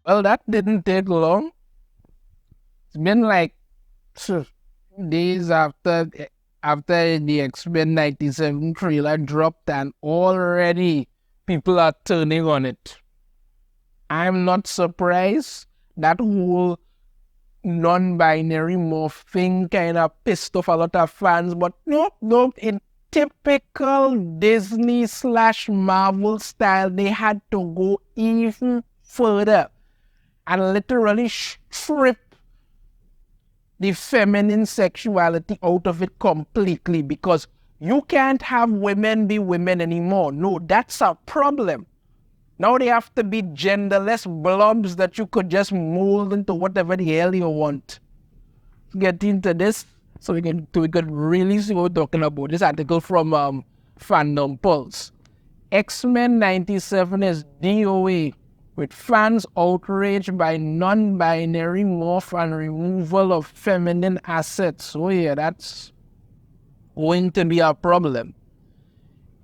Well, that didn't take long. It's been like days after the X-Men 97 trailer dropped, and already people are turning on it. I'm not surprised. That whole non-binary morph thing kind of pissed off a lot of fans, but no, in typical Disney / Marvel style, they had to go even further and literally strip the feminine sexuality out of it completely, because you can't have women be women anymore. No, that's a problem. Now they have to be genderless blobs that you could just mold into whatever the hell you want. Get into this so we could really see what we're talking about. This article from Fandom Pulse. X-Men 97 is DOA, with fans outraged by non-binary morph and removal of feminine assets. Oh yeah, that's going to be a problem.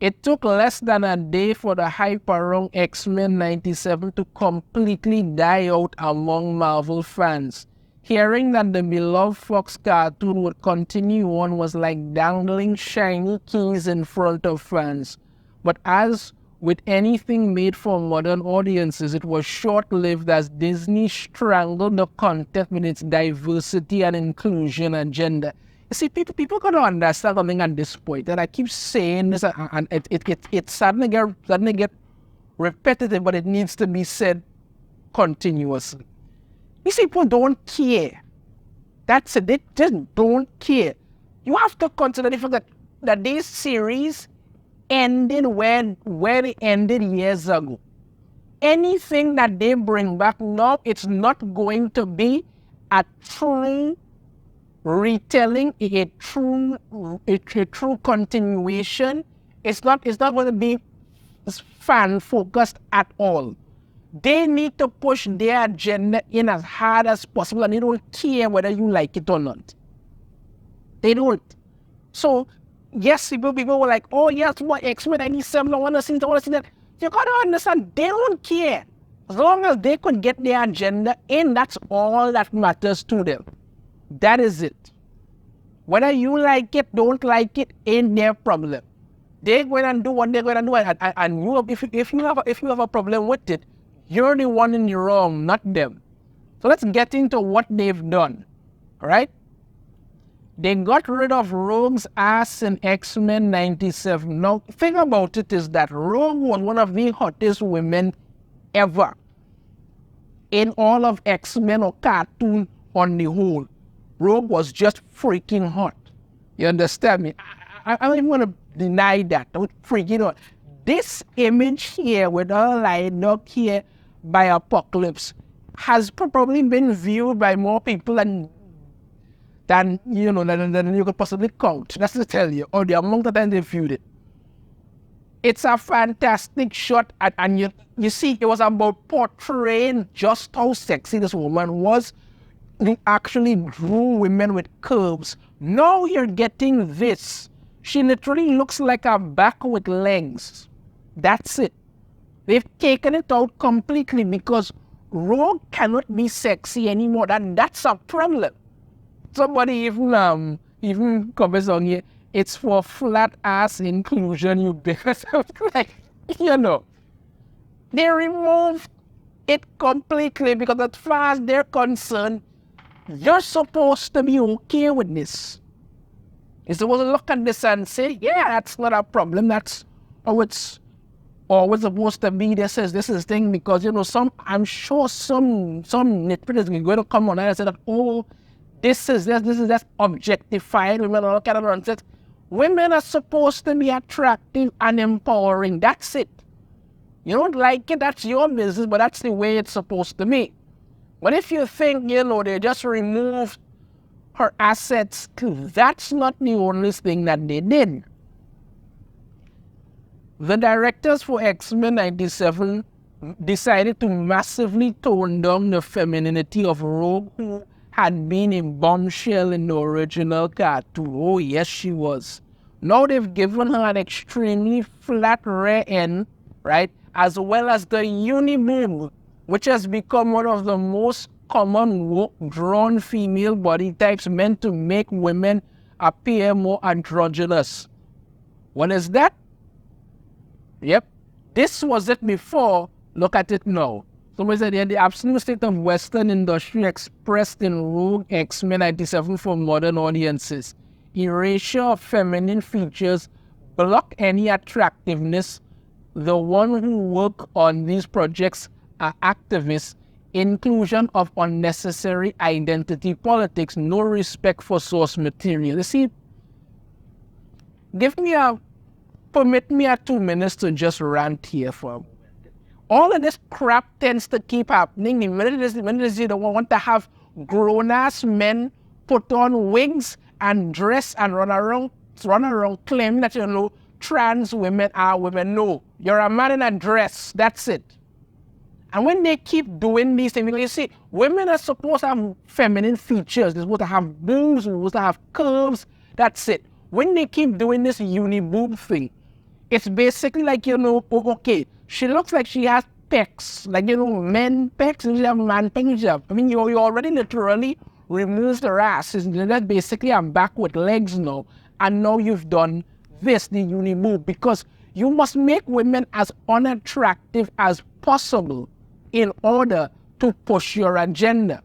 It took less than a day for the hype around X-Men 97 to completely die out among Marvel fans. Hearing that the beloved Fox cartoon would continue on was like dangling shiny keys in front of fans. But as with anything made for modern audiences, it was short-lived as Disney strangled the content with its diversity and inclusion agenda. You see, people gotta understand something at this point, and I keep saying this, and it suddenly get repetitive, but it needs to be said continuously. You see, people don't care. That's it. They just don't care. You have to consider the fact that this series ended where it ended years ago. Anything that they bring back now, it's not going to be a true retelling, a true continuation. It's not going to be fan focused at all. They need to push their agenda in as hard as possible, and they don't care whether you like it or not. They don't. So yes, people were like, oh yes, what X-Men 97, I want to see that. You gotta understand, they don't care. As long as they could get their agenda in, that's all that matters to them. That is it. Whether you like it, don't like it, ain't their problem. They're going to do what they're going to do, and you, if you have a problem with it, you're the one in the wrong, not them. So let's get into what they've done. All right? They got rid of Rogue's ass in X-Men 97. Now, the thing about it is that Rogue was one of the hottest women ever in all of X-Men or cartoon on the whole. Rogue was just freaking hot. You understand me? I don't even want to deny that. I was freaking hot. This image here with her lined up here by Apocalypse has probably been viewed by more people than you could possibly count. That's to tell you, or the amount of time they viewed it. It's a fantastic shot, and you see, it was about portraying just how sexy this woman was. They actually drew women with curves. Now you're getting this. She literally looks like a back with legs. That's it. They've taken it out completely because Rogue cannot be sexy anymore. That's a problem. Somebody even comments on here, it's for flat ass inclusion, you because like, they removed it completely because as far as they're concerned, you're supposed to be okay with this. You're supposed to look at this and say, yeah, that's not a problem. That's how it's always supposed to be. This is thing because I'm sure some nitpickers are going to come on and say that, oh, this is that objectified women, all kind of nonsense. Women are supposed to be attractive and empowering. That's it. You don't like it, that's your business, but that's the way it's supposed to be. But if you think, they just removed her assets, that's not the only thing that they did. The directors for X-Men 97 decided to massively tone down the femininity of Rogue, who had been a bombshell in the original cartoon. Oh yes, she was. Now they've given her an extremely flat rear end, right? As well as the uniboob, which has become one of the most common work-drawn female body types meant to make women appear more androgynous. What is that? Yep. This was it before. Look at it now. Somebody said the absolute state of Western industry expressed in Rogue X-Men 97 for modern audiences. Erasure of feminine features, block any attractiveness. The one who work on these projects are activists. Inclusion of unnecessary identity politics, no respect for source material. You see, permit me 2 minutes to just rant here for a moment. All of this crap tends to keep happening. The minute you don't want to have grown-ass men put on wigs and dress and run around claiming that, trans women are women. No, you're a man in a dress. That's it. And when they keep doing these things, you see, women are supposed to have feminine features. They're supposed to have boobs, they're supposed to have curves. That's it. When they keep doing this uni-boob thing, it's basically like, okay, she looks like she has pecs, like, men pecs, and she have man pecs. I mean, you already literally removed her ass. That's basically, I'm back with legs now. And now you've done this, the uni-boob, because you must make women as unattractive as possible in order to push your agenda.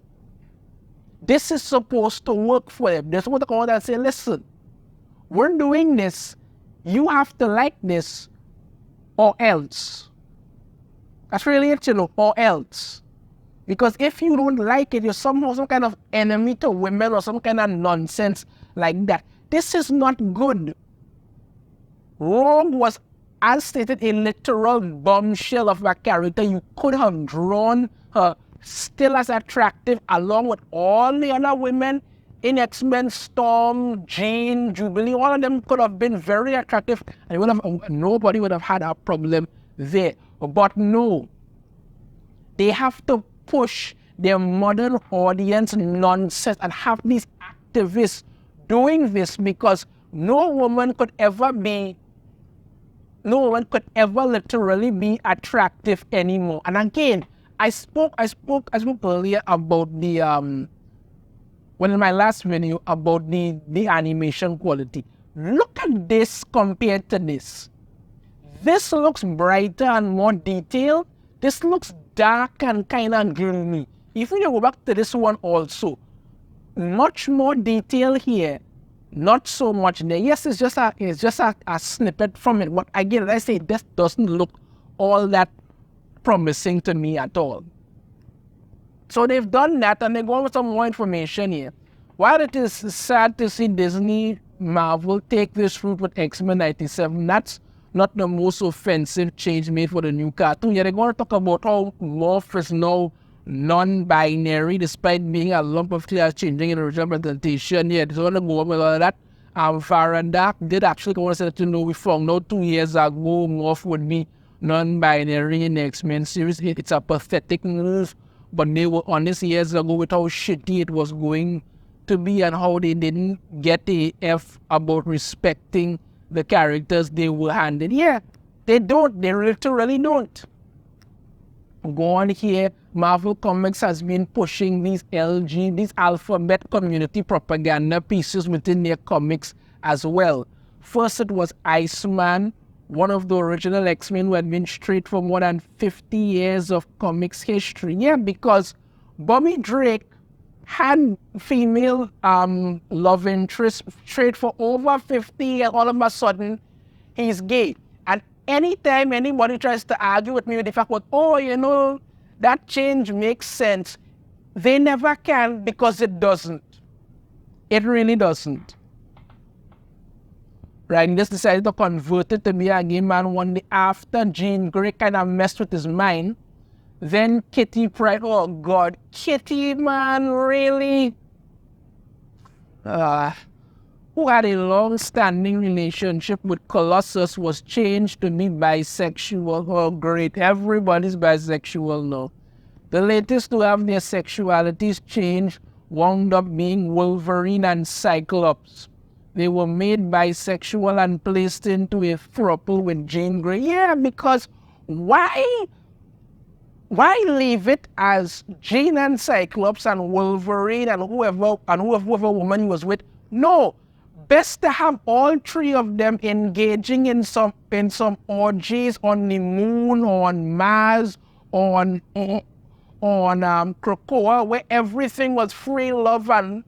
This is supposed to work for them. They're supposed to come out and say, listen, we're doing this. You have to like this or else. That's really it, or else. Because if you don't like it, you're somehow some kind of enemy to women or some kind of nonsense like that. This is not good. Rogue was, as stated, a literal bombshell of a character. You could have drawn her still as attractive along with all the other women in X-Men, Storm, Jean, Jubilee. All of them could have been very attractive and nobody would have had a problem there. But no, they have to push their modern audience nonsense and have these activists doing this because no woman could ever literally be attractive anymore. And again, I spoke earlier about the when in my last video about the animation quality. Look at this compared to this. This looks brighter and more detailed. This looks dark and kind of gloomy. If you go back to this one also, much more detail here, not so much there. Yes, it's just a snippet from it. But again, let's say this doesn't look all that promising to me at all. So they've done that and they're going with some more information here. While it is sad to see Disney Marvel take this route with X-Men 97, that's not the most offensive change made for the new cartoon. Yeah, they're going to talk about how Morph is now non-binary despite being a lump of class changing in original presentation. Yeah, they're going to go over with all of that. Farandak did actually go and say that, we found out 2 years ago Morph would be non-binary in the X-Men series. It's a pathetic move, but they were honest years ago with how shitty it was going to be and how they didn't get a F about respecting the characters they were handed. Yeah, they don't. They literally don't. Go on here. Marvel Comics has been pushing these alphabet community propaganda pieces within their comics as well. First, it was Iceman, one of the original X-Men who had been straight for more than 50 years of comics history. Yeah, because Bobby Drake had female love interest straight for over 50 years. All of a sudden, he's gay. And anytime anybody tries to argue with me with the fact that, that change makes sense, they never can because it doesn't. It really doesn't. Right, he just decided to convert it to be a gay man one day after Jean Grey kind of messed with his mind. Then Kitty Pryde, oh God, Kitty, man, really? Who had a long-standing relationship with Colossus was changed to be bisexual. Oh great, everybody's bisexual now. The latest to have their sexualities changed wound up being Wolverine and Cyclops. They were made bisexual and placed into a throuple with Jean Grey. Yeah, because why Why leave it as Jean and Cyclops and Wolverine and whoever woman he was with? No, best to have all three of them engaging in some orgies on the moon, on Mars, on Krakoa, where everything was free love and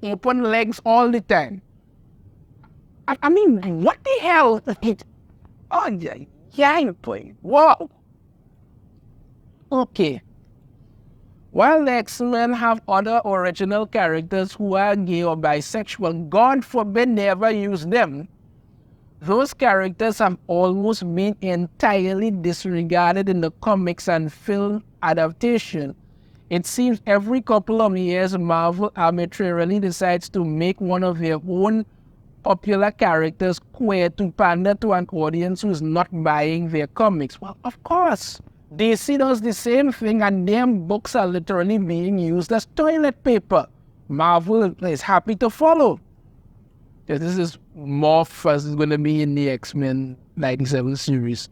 open legs all the time. I mean, what the hell? Oh yeah, boy. Wow. Okay. While the X-Men have other original characters who are gay or bisexual, God forbid they ever use them, those characters have almost been entirely disregarded in the comics and film adaptation. It seems every couple of years Marvel arbitrarily decides to make one of their own popular characters queer to pander to an audience who's not buying their comics. Well, of course. DC does the same thing and their books are literally being used as toilet paper. Marvel is happy to follow. Yeah, this is Morph as is going to be in the X-Men 97 series.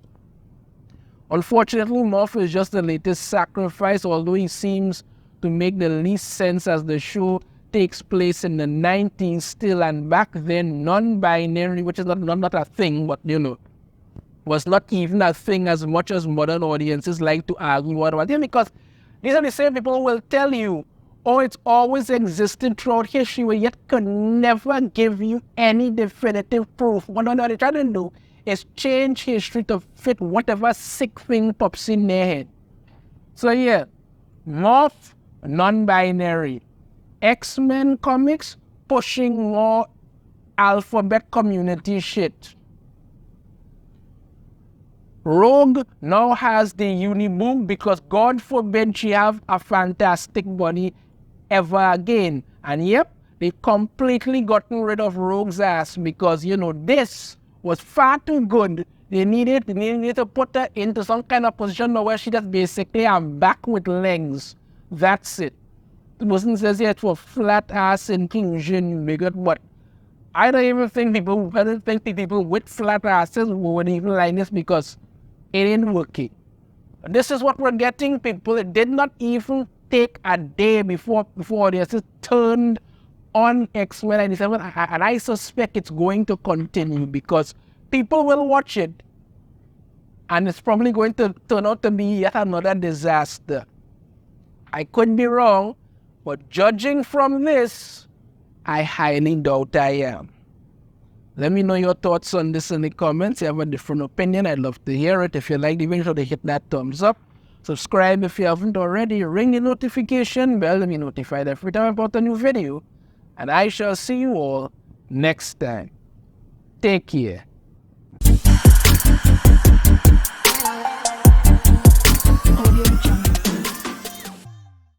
Unfortunately, Morph is just the latest sacrifice, although he seems to make the least sense as the show takes place in the 90s still, and back then non-binary, which is not a thing, but you know, was not even a thing as much as modern audiences like to argue about it, because these are the same people who will tell you, oh, it's always existed throughout history, yet could never give you any definitive proof. What they're trying to do is change history to fit whatever sick thing pops in their head. So yeah, Morph, non-binary. X-Men comics, pushing more alphabet community shit. Rogue now has the uniboob because God forbid she have a fantastic body ever again. And yep, they completely gotten rid of Rogue's ass because, you know, this was far too good. They needed to put her into some kind of position where she just basically am back with legs. That's it. It wasn't says yet for flat ass inclusion, but I don't even think the people with flat asses would even like this because it ain't working. This is what we're getting, people. It did not even take a day before audiences turned on X-Men 97, and I suspect it's going to continue because people will watch it, and it's probably going to turn out to be yet another disaster. I could be wrong, but judging from this, I highly doubt I am. Let me know your thoughts on this in the comments. If you have a different opinion, I'd love to hear it. If you like the video, hit that thumbs up. Subscribe if you haven't already. Ring the notification bell to be notified every time I put a new video. And I shall see you all next time. Take care.